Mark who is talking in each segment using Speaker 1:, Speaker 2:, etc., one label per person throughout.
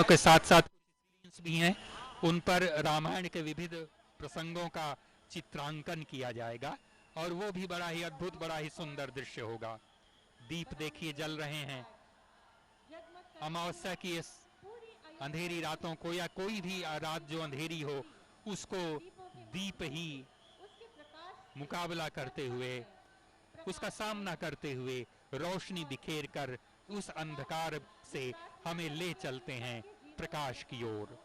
Speaker 1: के साथ साथ भी हैं, उन पर रामायण के विविध प्रसंगों का चित्रांकन किया जाएगा और वो भी बड़ा ही अद्भुत, बड़ा ही सुंदर दृश्य होगा। दीप देखिए जल रहे हैं। अमावस्या की इस अंधेरी रातों को या कोई भी रात जो अंधेरी हो उसको दीप ही मुकाबला करते हुए, उसका सामना करते हुए रोशनी बिखेर कर उस अंधकार से हमें ले चलते हैं प्रकाश की ओर।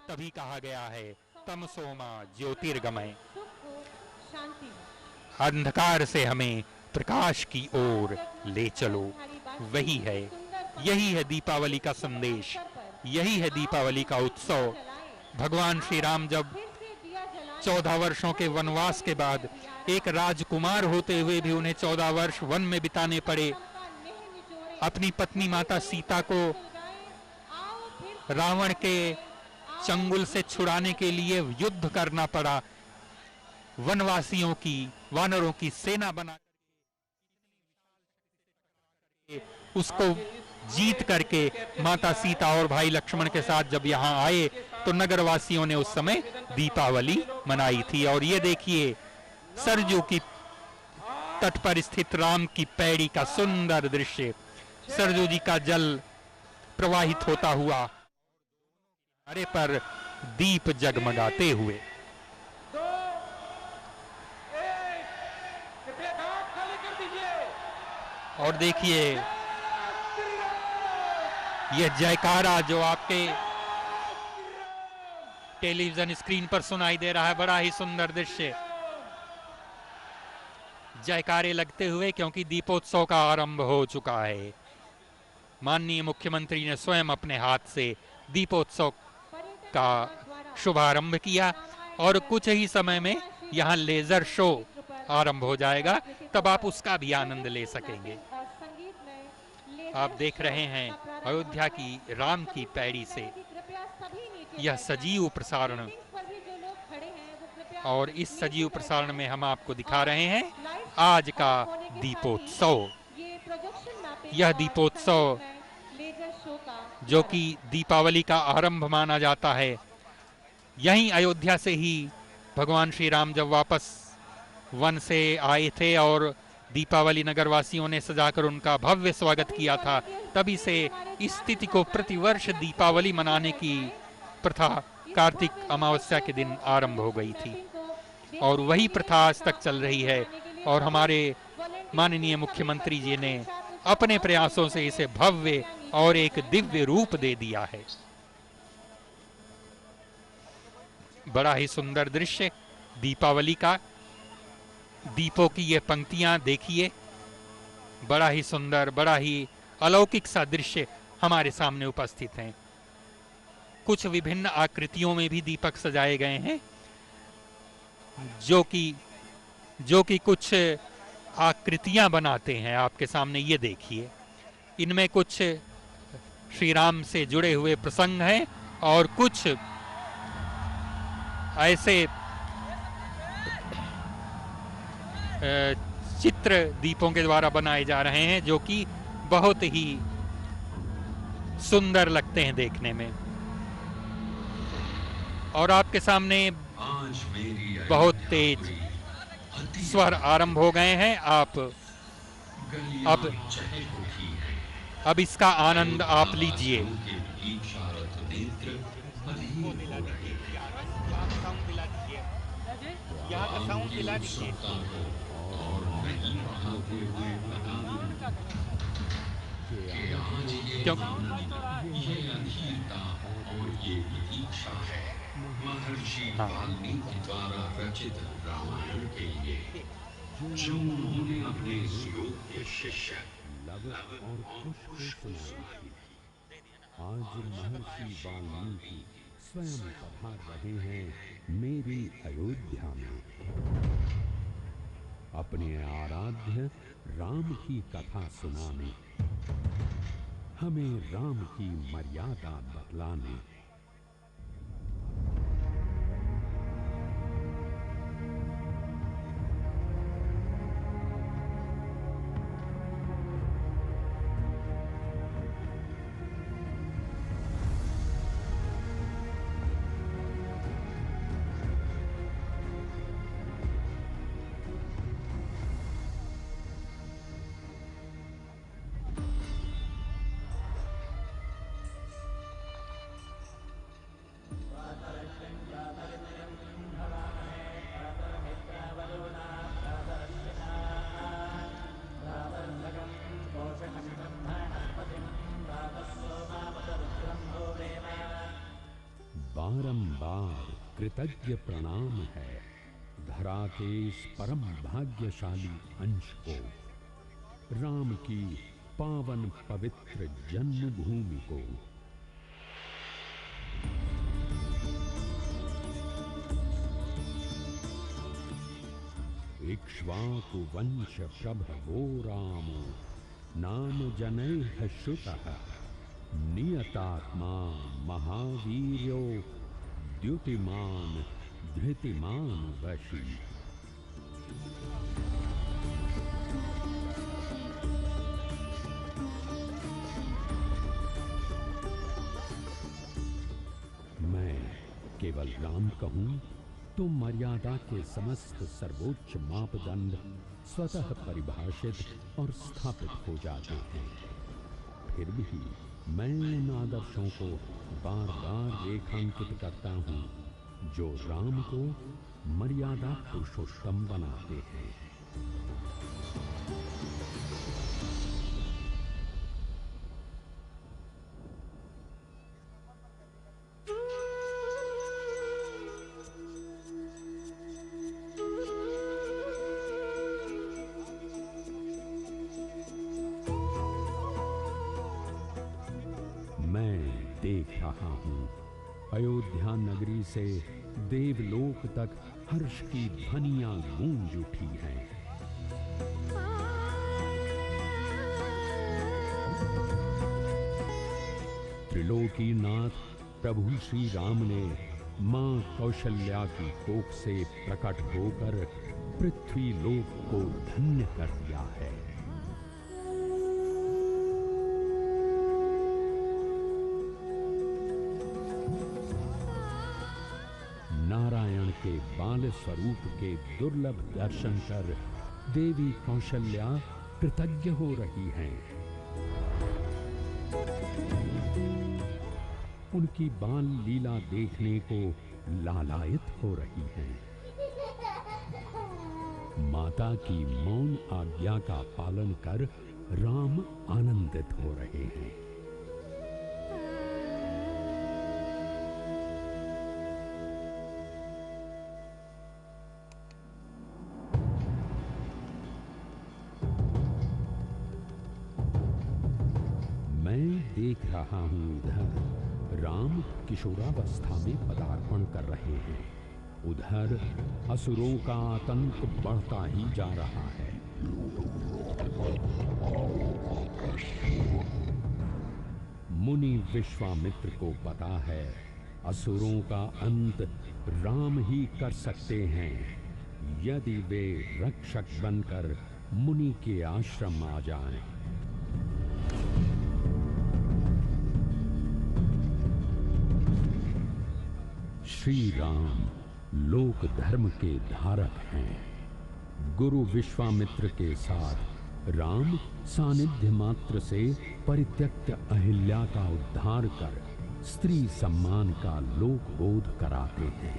Speaker 1: तभी कहा गया है तमसो मा ज्योतिर्गमय, अंधकार से हमें प्रकाश की ओर ले चलो। वही है, यही है दीपावली का संदेश, यही है दीपावली का उत्सव। भगवान श्री राम जब 14 वर्षों के वनवास के बाद एक राजकुमार होते हुए भी उन्हें 14 वर्ष वन में बिताने पड़े, अपनी पत्नी माता सीता को रावण के चंगुल से छुड़ाने के लिए युद्ध करना पड़ा, वनवासियों की, वानरों की सेना बना उसको जीत करके माता सीता और भाई लक्ष्मण के साथ जब यहाँ आए तो नगरवासियों ने उस समय दीपावली मनाई थी। और ये देखिए सरजू की तट पर स्थित राम की पैड़ी का सुंदर दृश्य, सरजू जी का जल प्रवाहित होता हुआ, किनारे पर दीप जगमगाते हुए। और देखिए यह जयकारा जो आपके टेलीविजन स्क्रीन पर सुनाई दे रहा है, बड़ा ही सुंदर दृश्य, जयकारे लगते हुए, क्योंकि दीपोत्सव का आरंभ हो चुका है। माननीय मुख्यमंत्री ने स्वयं अपने हाथ से दीपोत्सव का शुभारंभ किया और कुछ ही समय में यहाँ लेजर शो आरंभ हो जाएगा, तब आप उसका भी आनंद ले सकेंगे। आप देख रहे हैं अयोध्या की राम की पैड़ी से यह सजीव प्रसारण, और इस सजीव प्रसारण में हम आपको दिखा रहे हैं आज का दीपोत्सव। यह दीपोत्सव जो कि दीपावली का आरंभ माना जाता है, यहीं अयोध्या से ही भगवान श्री राम जब वापस वन से आए थे और दीपावली नगरवासियों ने सजाकर उनका भव्य स्वागत किया था, तभी से इस तिथि को प्रतिवर्ष दीपावली मनाने की प्रथा कार्तिक अमावस्या के दिन आरंभ हो गई थी और वही प्रथा आज तक चल रही है। और हमारे माननीय मुख्यमंत्री जी ने अपने प्रयासों से इसे भव्य और एक दिव्य रूप दे दिया है। बड़ा ही सुंदर दृश्य दीपावली का, दीपों की ये पंक्तियां देखिए, बड़ा ही सुंदर, बड़ा ही अलौकिक सा दृश्य हमारे सामने उपस्थित हैं। कुछ विभिन्न आकृतियों में भी दीपक सजाए गए हैं, जो कि कुछ आकृतियां बनाते हैं आपके सामने। ये देखिए, इनमें कुछ श्री राम से जुड़े हुए प्रसंग हैं और कुछ ऐसे चित्र दीपों के द्वारा बनाए जा रहे हैं जो कि बहुत ही सुंदर लगते हैं देखने में। और आपके सामने बहुत तेज स्वर आरंभ हो गए हैं। अब इसका आनंद आप लीजिए।
Speaker 2: महर्षि वाल्मीकि द्वारा रचित रामायण के लिए जो उन्होंने अपने योग्य शिष्य लव और कुश को सुनाई। आज महर्षि वाल्मीकि स्वयं पधार रहे हैं मेरी अयोध्या में, अपने आराध्य राम की कथा सुनाने, हमें राम की मर्यादा बतलाने। बारंबार कृतज्ञ प्रणाम है धरा के इस परम भाग्यशाली अंश को, राम की पावन पवित्र जन्मभूमि को। इक्ष्वाकु वंश प्रभवो रामो नाम जनैः श्रुतः नियतात्मा महावीर्यो द्युतिमान धृतिमान वशी। मैं केवल राम कहूं तो मर्यादा के समस्त सर्वोच्च मापदंड स्वतः परिभाषित और स्थापित हो जाते हैं। फिर भी मैं उन आदर्शों को बार बार रेखांकित करता हूं जो राम को मर्यादा पुरुषोत्तम बनाते हैं। देख रहा हूं अयोध्या नगरी से देवलोक तक हर्ष की ध्वनियां गूंज उठी हैं। त्रिलोकीनाथ प्रभु श्री राम ने मां कौशल्या की कोख से प्रकट होकर पृथ्वी लोक को धन्य कर दिया है। नारायण के बाल स्वरूप के दुर्लभ दर्शन कर देवी कौशल्या कृतज्ञ हो रही हैं। उनकी बाल लीला देखने को लालायित हो रही हैं। माता की मौन आज्ञा का पालन कर राम आनंदित हो रहे हैं। देख रहा हूं इधर राम किशोरावस्था में पदार्पण कर रहे हैं, उधर असुरों का आतंक बढ़ता ही जा रहा है। मुनि विश्वामित्र को पता है असुरों का अंत राम ही कर सकते हैं यदि वे रक्षक बनकर मुनि के आश्रम आ जाएं। श्री राम लोक धर्म के धारक हैं। गुरु विश्वामित्र के साथ राम सानिध्य मात्र से परित्यक्त अहिल्या का उद्धार कर स्त्री सम्मान का लोक बोध कराते हैं।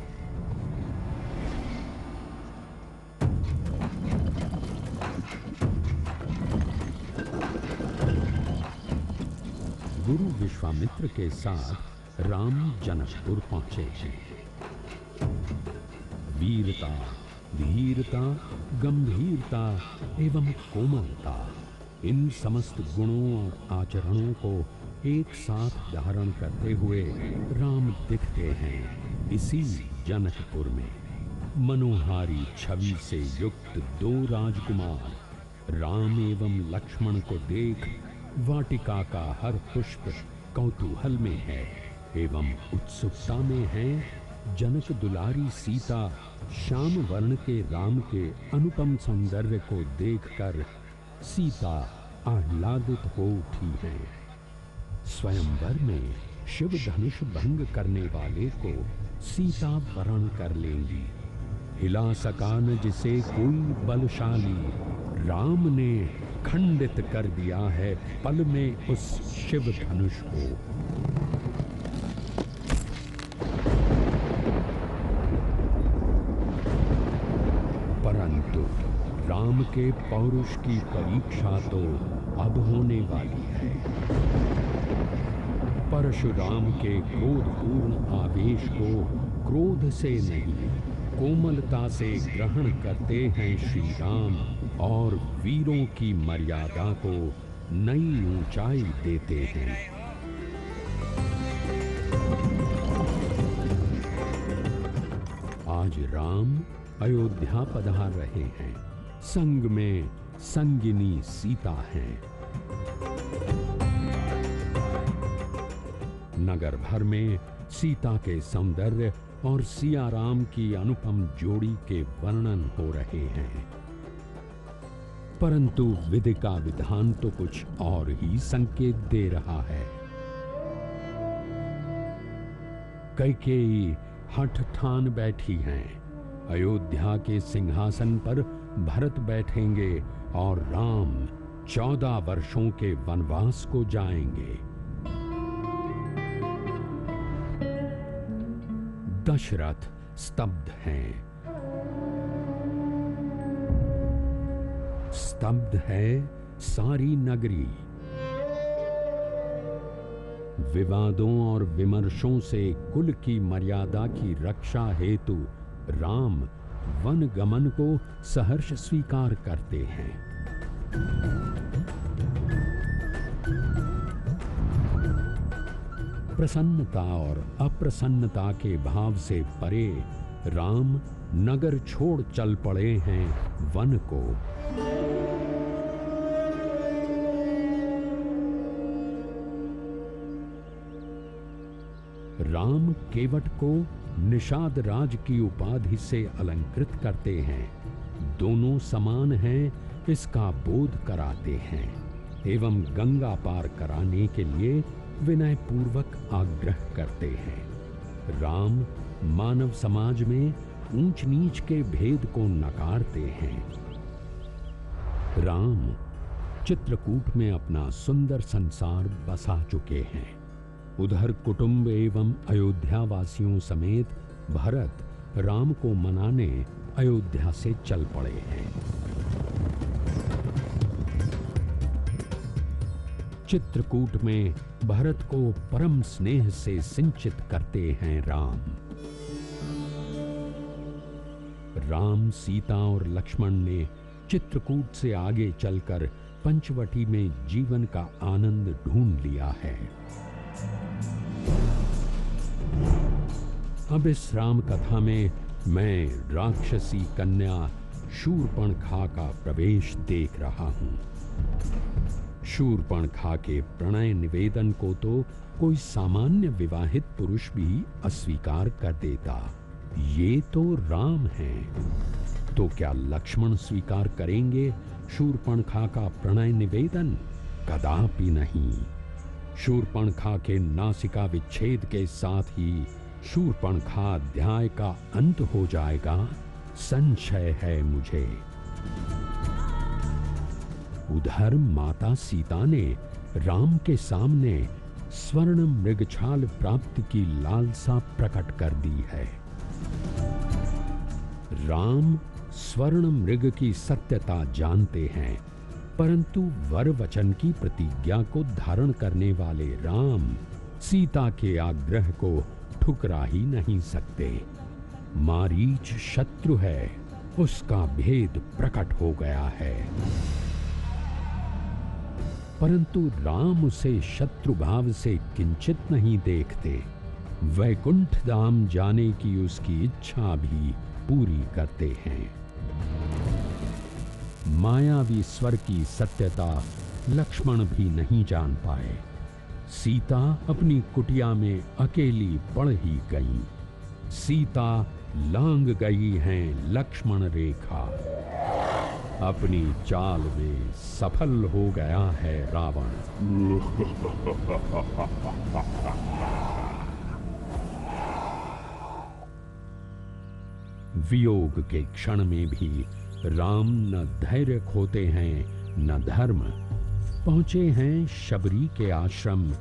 Speaker 2: गुरु विश्वामित्र के साथ राम जनकपुर पहुंचे हैं। वीरता, धीरता, गंभीरता एवं कोमलता, इन समस्त गुणों और आचरणों को एक साथ धारण करते हुए राम दिखते हैं इसी जनकपुर में। मनोहारी छवि से युक्त दो राजकुमार राम एवं लक्ष्मण को देख वाटिका का हर पुष्प कौतूहल में है एवं उत्सुकता में है। जनक दुलारी सीता श्याम वर्ण के राम के अनुपम सौंदर्य को देखकर सीता आह्लादित हो उठी है। स्वयंवर में शिव धनुष भंग करने वाले को सीता वरण कर लेंगी। हिला सका न जिसे कोई बलशाली, राम ने खंडित कर दिया है पल में उस शिव धनुष को। परंतु राम के पौरुष की परीक्षा तो अब होने वाली है। परशुराम के क्रोधपूर्ण आवेश को क्रोध से नहीं, कोमलता से ग्रहण करते हैं श्री राम और वीरों की मर्यादा को नई ऊंचाई देते हैं। आज राम अयोध्या पधार रहे हैं। संग में संगिनी सीता है। नगर भर में सीता के सौंदर्य और सिया राम की अनुपम जोड़ी के वर्णन हो रहे हैं, परंतु विधि का विधान तो कुछ और ही संकेत दे रहा है। कैकेयी हठ ठान बैठी हैं। अयोध्या के सिंहासन पर भरत बैठेंगे और राम 14 वर्षों के वनवास को जाएंगे। दशरथ स्तब्ध हैं। स्तब्ध है सारी नगरी। विवादों और विमर्शों से कुल की मर्यादा की रक्षा हेतु राम वन गमन को सहर्ष स्वीकार करते हैं। प्रसन्नता और अप्रसन्नता के भाव से परे राम नगर छोड़ चल पड़े हैं वन को। राम केवट को निषाद राज की उपाधि से अलंकृत करते हैं। दोनों समान हैं इसका बोध कराते हैं एवं गंगा पार कराने के लिए विनय पूर्वक आग्रह करते हैं। राम मानव समाज में ऊंच नीच के भेद को नकारते हैं। राम चित्रकूट में अपना सुंदर संसार बसा चुके हैं। उधर कुटुंब एवं अयोध्या वासियों समेत भरत राम को मनाने अयोध्या से चल पड़े हैं। चित्रकूट में भरत को परम स्नेह से सिंचित करते हैं राम। राम, सीता और लक्ष्मण ने चित्रकूट से आगे चलकर पंचवटी में जीवन का आनंद ढूंढ लिया है। अब इस राम कथा में मैं राक्षसी कन्या शूर्पणखा का प्रवेश देख रहा हूं। शूर्पणखा के प्रणय निवेदन को तो कोई सामान्य विवाहित पुरुष भी अस्वीकार कर देता। ये तो राम हैं, तो क्या लक्ष्मण स्वीकार करेंगे शूर्पणखा का प्रणय निवेदन? कदापि नहीं। शूर्पणखा के नासिका विच्छेद के साथ ही शूर्पणखा अध्याय का अंत हो जाएगा, संशय है मुझे। उधर माता सीता ने राम के सामने स्वर्ण मृगछाल प्राप्ति की लालसा प्रकट कर दी है। राम स्वर्ण मृग की सत्यता जानते हैं, परंतु वर वचन की प्रतिज्ञा को धारण करने वाले राम सीता के आग्रह को ठुकरा ही नहीं सकते। मारीच शत्रु है, उसका भेद प्रकट हो गया है, परंतु राम उसे शत्रु भाव से किंचित नहीं देखते। वैकुंठ धाम जाने की उसकी इच्छा भी पूरी करते हैं। मायावी स्वर की सत्यता लक्ष्मण भी नहीं जान पाए। सीता अपनी कुटिया में अकेली पड़ ही गई। सीता लांग गई हैं लक्ष्मण रेखा। अपनी चाल में सफल हो गया है रावण। वियोग के क्षण में भी राम न धैर्य खोते हैं न धर्म। पहुंचे हैं शबरी के आश्रम।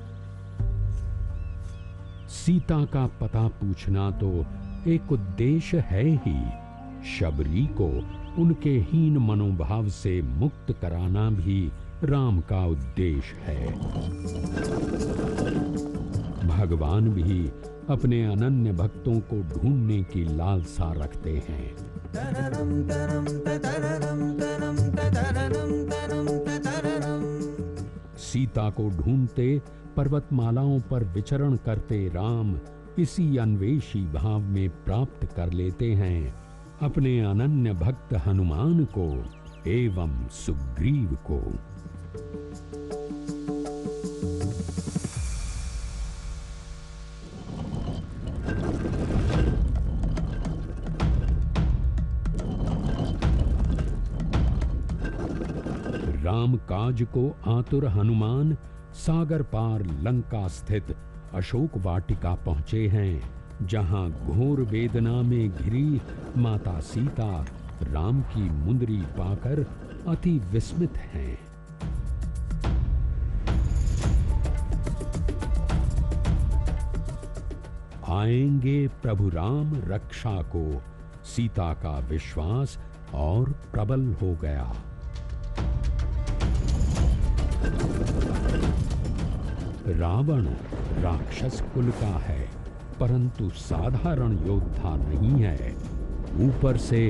Speaker 2: सीता का पता पूछना तो एक उद्देश्य है ही। शबरी को उनके हीन मनोभाव से मुक्त कराना भी राम का उद्देश्य है। भगवान भी अपने अनन्य भक्तों को ढूंढने की लालसा रखते हैं। सीता को ढूंढते पर्वतमालाओं पर विचरण करते राम इसी अन्वेषी भाव में प्राप्त कर लेते हैं अपने अनन्य भक्त हनुमान को एवं सुग्रीव को। राम काज को आतुर हनुमान सागर पार लंका स्थित अशोक वाटिका पहुंचे हैं, जहां घोर वेदना में घिरी माता सीता राम की मुंदरी पाकर अति विस्मित हैं। आएंगे प्रभु राम रक्षा को, सीता का विश्वास और प्रबल हो गया। रावण राक्षस कुल का है, परंतु साधारण योद्धा नहीं है। ऊपर से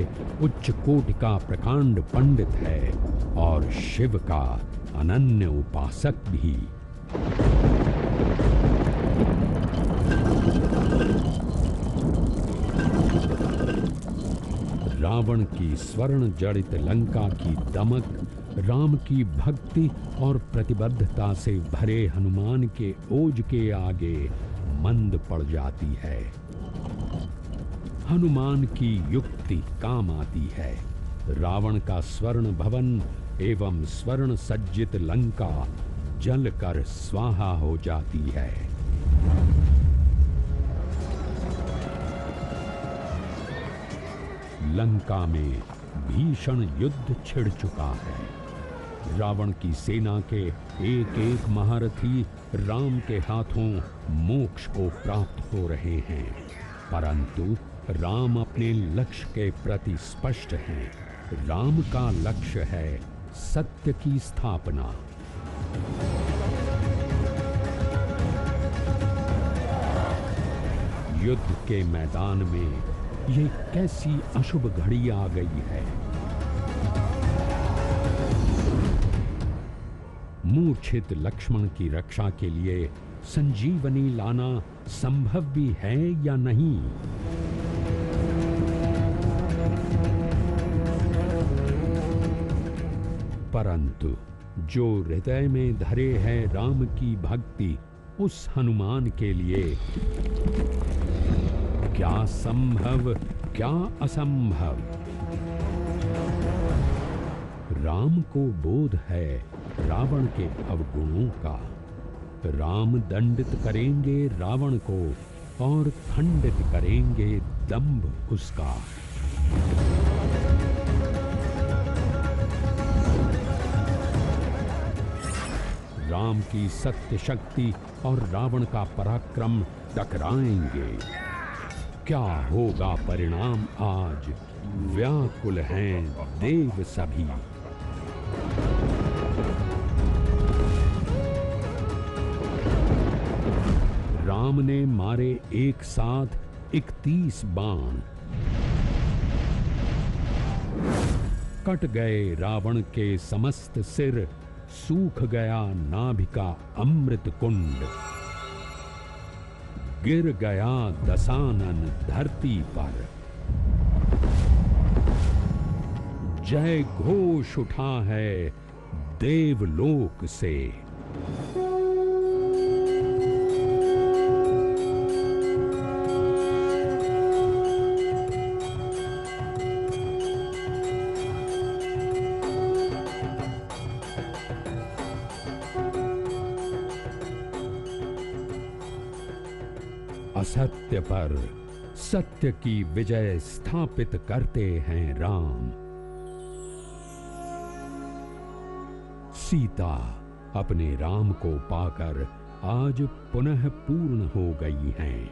Speaker 2: उच्च कोटि का प्रकांड पंडित है और शिव का अनन्य उपासक भी। रावण की स्वर्ण जड़ित लंका की दमक राम की भक्ति और प्रतिबद्धता से भरे हनुमान के ओज के आगे मंद पड़ जाती है। हनुमान की युक्ति काम आती है। रावण का स्वर्ण भवन एवं स्वर्ण सज्जित लंका जलकर स्वाहा हो जाती है। लंका में भीषण युद्ध छिड़ चुका है। रावण की सेना के एक एक महारथी राम के हाथों मोक्ष को प्राप्त हो रहे हैं, परंतु राम अपने लक्ष्य के प्रति स्पष्ट हैं। राम का लक्ष्य है सत्य की स्थापना। युद्ध के मैदान में ये कैसी अशुभ घड़ी आ गई है। मूर्छित लक्ष्मण की रक्षा के लिए संजीवनी लाना संभव भी है या नहीं? परंतु जो हृदय में धरे है राम की भक्ति, उस हनुमान के लिए क्या संभव क्या असंभव। राम को बोध है रावण के अवगुणों का। राम दंडित करेंगे रावण को और खंडित करेंगे दंभ उसका। राम की सत्य शक्ति और रावण का पराक्रम टकराएंगे। क्या होगा परिणाम आज? व्याकुल हैं देव सभी। राम ने मारे एक साथ 31 बाण। कट गए रावण के समस्त सिर, सूख गया नाभि का अमृत कुंड। गिर गया दशानन धरती पर। जय घोष उठा है देवलोक से। असत्य पर सत्य की विजय स्थापित करते हैं राम। सीता अपने राम को पाकर आज पुनः पूर्ण हो गई हैं।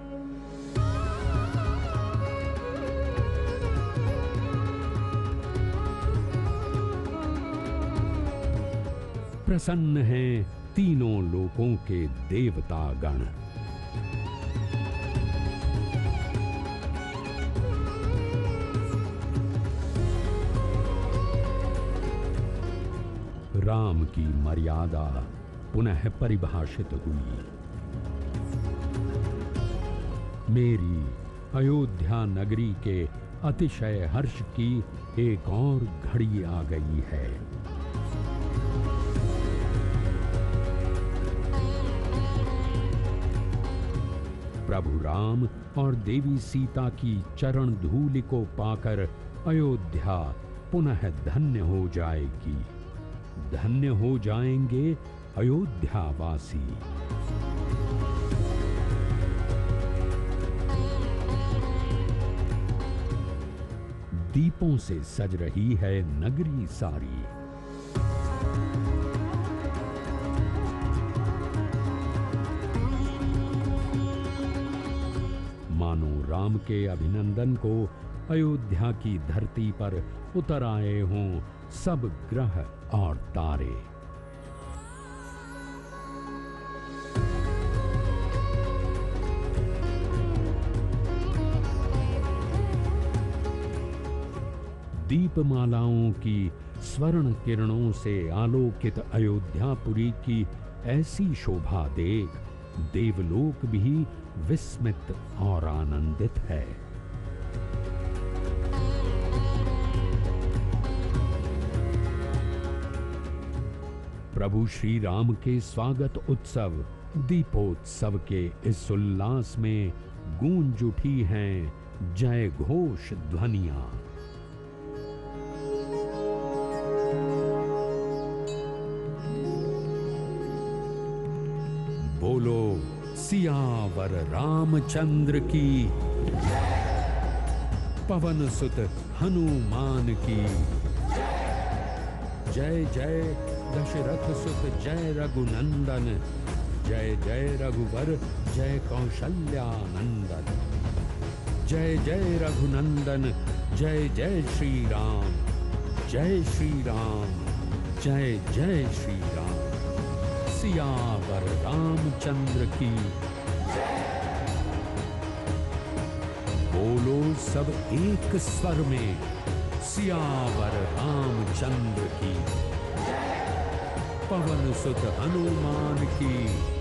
Speaker 2: प्रसन्न हैं तीनों लोकों के देवता गण। राम की मर्यादा पुनः परिभाषित हुई। मेरी अयोध्या नगरी के अतिशय हर्ष की एक और घड़ी आ गई है। प्रभु राम और देवी सीता की चरण धूलि को पाकर अयोध्या पुनः धन्य हो जाएगी। धन्य हो जाएंगे अयोध्यावासी। दीपों से सज रही है नगरी सारी। मानो राम के अभिनंदन को अयोध्या की धरती पर उतर आए हों सब ग्रह और तारे। दीपमालाओं की स्वर्ण किरणों से आलोकित अयोध्यापुरी की ऐसी शोभा देख देवलोक भी विस्मित और आनंदित है। प्रभु श्री राम के स्वागत उत्सव दीपोत्सव के इस उल्लास में गूंज उठी हैं जय घोष ध्वनियां। बोलो सियावर रामचंद्र की, पवन सुत हनुमान की। जय जय दशरथ सुत जय रघुनंदन, जय जय रघुवर जय कौशल्यानंदन। जय जय रघुनंदन जय जय श्री राम, जय श्री राम जय जय श्री राम। सियावर रामचंद्र की। बोलो सब एक स्वर में सियावर रामचंद्र की, पवन सुत हनुमान की।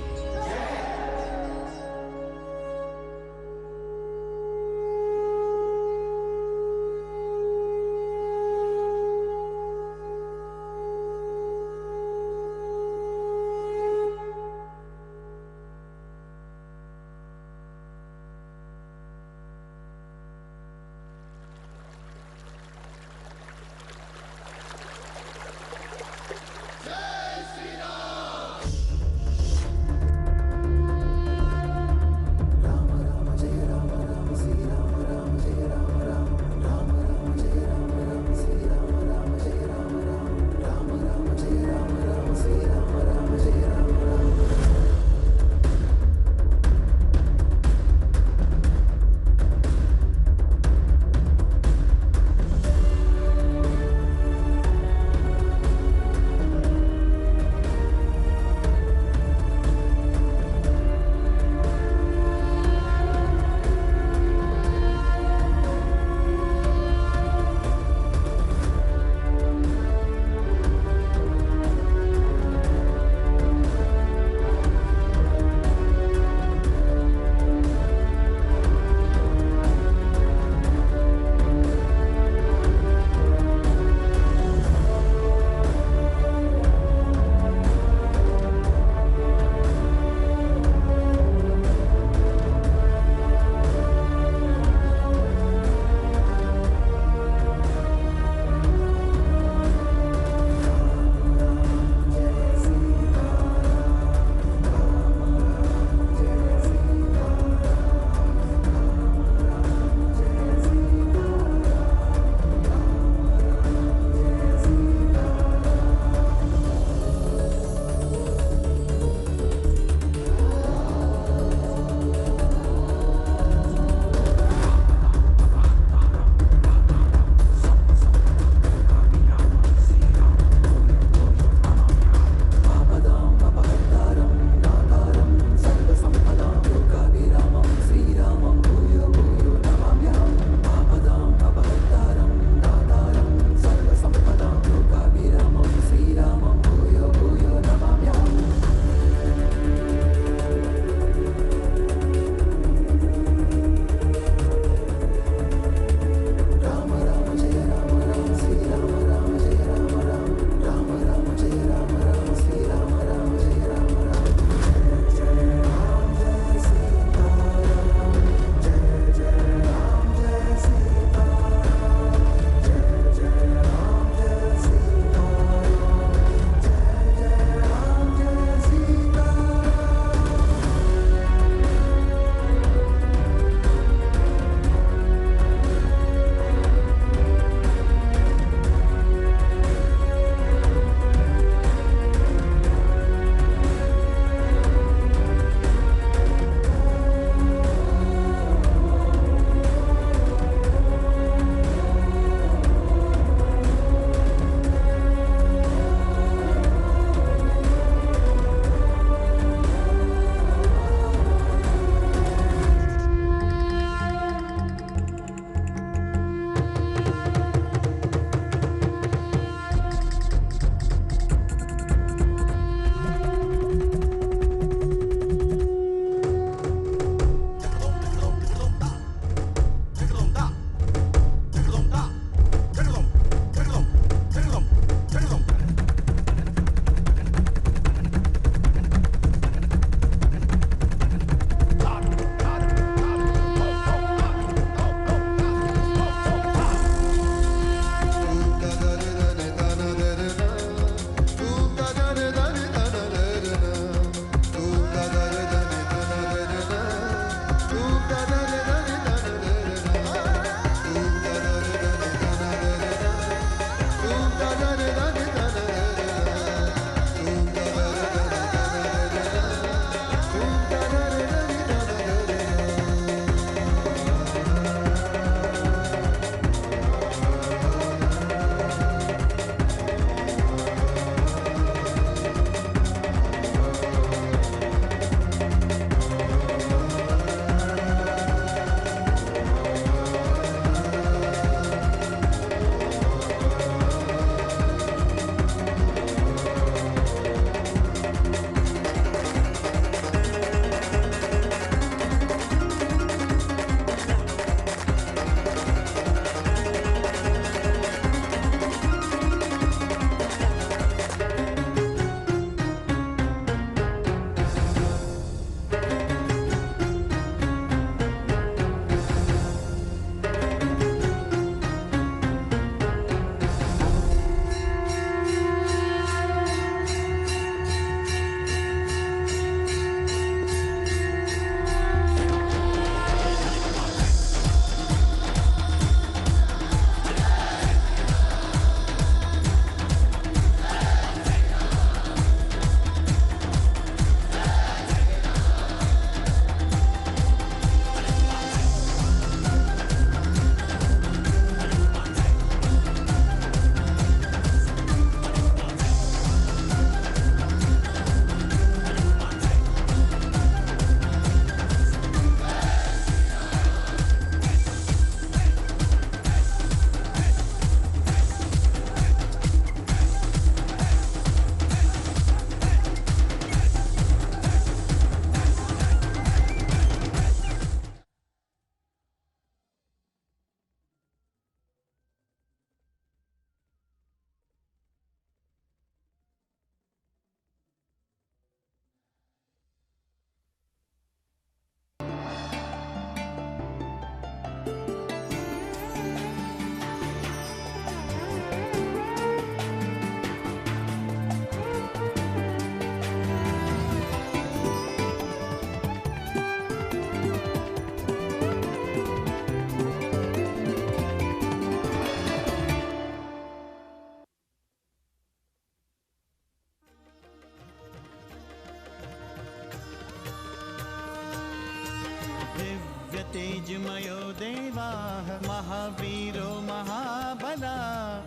Speaker 3: त्वमयो देवाः महावीरो महाबला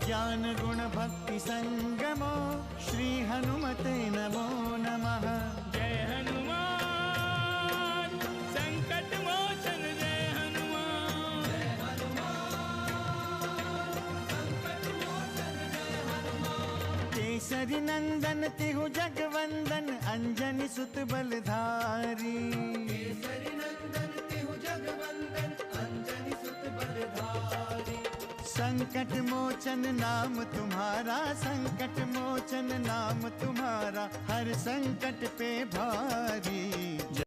Speaker 3: ज्ञान गुण भक्ति संगमो श्री हनुमते नमो नमः।
Speaker 4: जय हनुमान संकट मोचन जय हनुमान। जय हनुमान संकट मोचन जय हनुमान।
Speaker 3: केसरी नंदन तिहु जगवंदन अंजनी सुत बलधारी। केसरी नंदन तिहु जगवंदन अंजनी सुत बलधारी। संकट मोचन नाम तुम्हारा संकट मोचन नाम तुम्हारा हर संकट पे भारी।